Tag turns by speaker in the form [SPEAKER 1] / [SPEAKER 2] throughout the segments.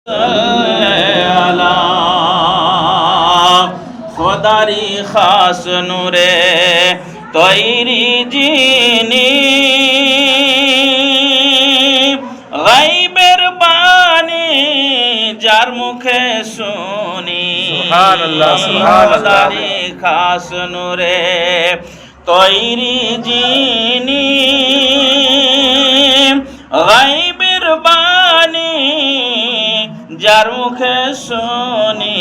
[SPEAKER 1] আলা খোদারি খাস নূরে তৈরি যিনি গায়বের বাণী যার মুখে শুনি
[SPEAKER 2] সুবহানাল্লাহ, সুবহানাল্লাহ।
[SPEAKER 1] খোদারি খাস নূরে তৈরি যিনি গায়বের বাণী যার মুখে শুনি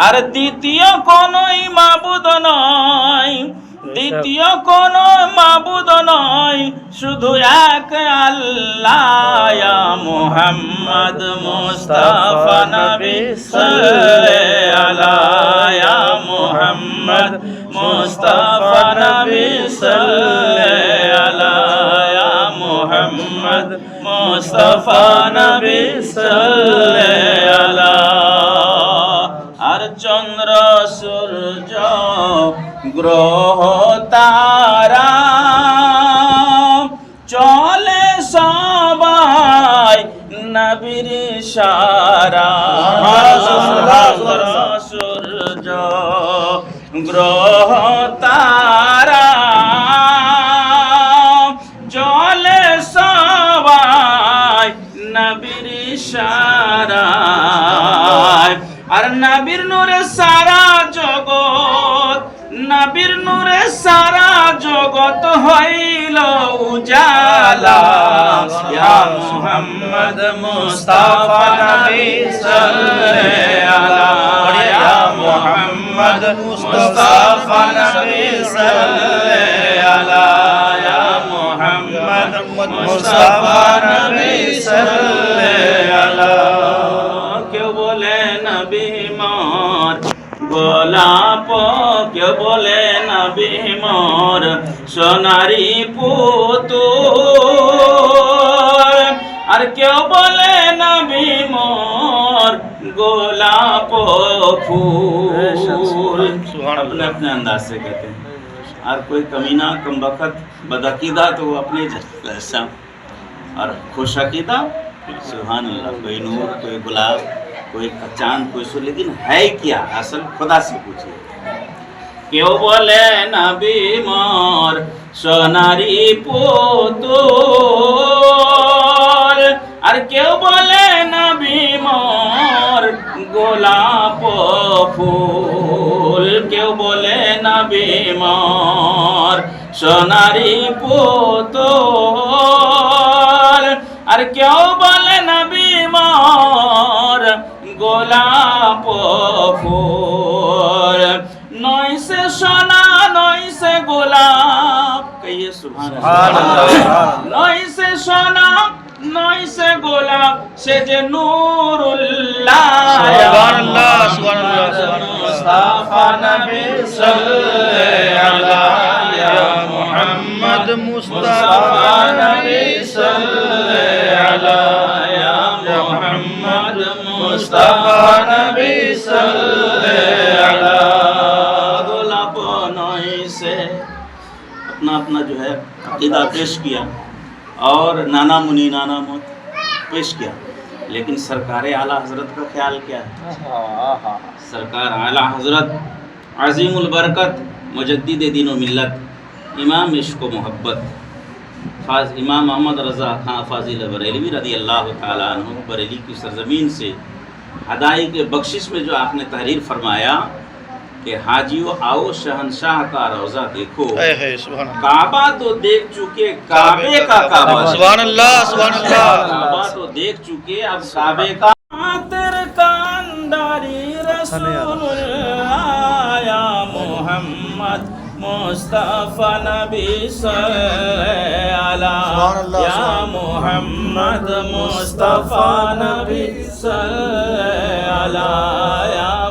[SPEAKER 1] আর দ্বিতীয় কোনই মাবুদ নয়, দ্বিতীয় কোন মাবুদ নয়, শুধু এক আল্লাহ। ইয়া মুহাম্মদ মুস্তাফা নবী সাল্লাল্লাহু আলাইহি ইয়া মুহাম্মদ মুস্তাফা নবী সাল্লাল্লাহু আলাইহি ইয়া মুহাম্মদ মুস্তাফা নবী সাল্লাল্লাহু আলাইহি। আর চন্দ্র সূর্য গ্রহ তারা চলে সবাই নবীর ইশারা। চন্দ্র সূর্য গ্রহ তারা চলে সবাই নবীর ইশারায়। আর নবীর নূরে সারা জগৎ, নবীর নূরে সারা জগৎ হইল উজালা। ইয়া মুহাম্মদ মুস্তাফা নবী সাল্লাল্লাহু আলাইহি ইয়া মুহাম্মদ মুস্তাফা নবী সাল্লাল্লাহু আলাইহি ইয়া মুহাম্মদ মুস্তাফা নবী সাল্লাল্লাহু আলাইহি। কেউ বলে নবী মোর গোলাপ, কেউ বলে নবী মোর সোনারি পুতুল, আর কেউ বলে নবী মোর গোলাপ फूल। अपने अपने अंदाज से कहते हैं। और कोई कमीना कम बखत बदअकीदा तो वो अपने जैसा, और खुश अकीदा सुभान अल्लाह। कोई नूर, कोई गुलाब, कोई चांद, कोई सो, लेकिन है क्या असल खुदा से पूछिए। क्यों बोले नबी मोर सोनारी पुतुल, और क्यों बोले नबी मोर गोलाप फूल, क्यों बोले नबी मोर सोनारी पुतुल, और क्यों बोले नबी मोर গোলাপ ফুল। নয় সে সোনা নয় সে গোলাপ, কহিए সুবহানাল্লাহ। নয় সে সোনা নয় সে গোলাপ, সে যে নূরুল্লাহ।
[SPEAKER 2] সুবহানাল্লাহ, সুবহানাল্লাহ।
[SPEAKER 1] মুস্তাফা নবী সাল্লাল্লাহু আলাইহি ইয়া মুহাম্মদ মুস্তাফা নবী সাল্লাল্লাহু আলাইহি ইয়া মুহাম্মদ মুস্তাফা নবী সাল্লাল্লাহু আলাইহি। গোলাপ নয় से अपना अपना जो है अकीदा पेश किया और नाना मुनी नाना मत पेश किया, लेकिन सरकार आला हजरत का ख्याल क्या है? सरकार आला हजरत अजीमुल बरकत मुजद्दिद दीन व मिल्लत इमाम इश्क व मोहब्बत इमाम मोहम्मद रज़ा खां फाजिल बरेलवी रदी अल्लाह ताला अन्हु बरेली की सरजमीन से हदाई के बख्शिश में जो आपने तहरीर फरमाया कि हाजियो आओ शहनशाह का रोज़ा देखो, काबा तो देख चुके काबे का काबा।
[SPEAKER 2] सुभानअल्लाह, सुभानअल्लाह।
[SPEAKER 1] काबा तो देख चुके अब काबे का। तेरे कांदारी रसूलुल्लाह या मोहम्मद मुस्ताफा नबी सल्लल्लाहु अलैहि या मोहम्मद मुस्ताफा नबी सल्लल्लाहु अलैहि।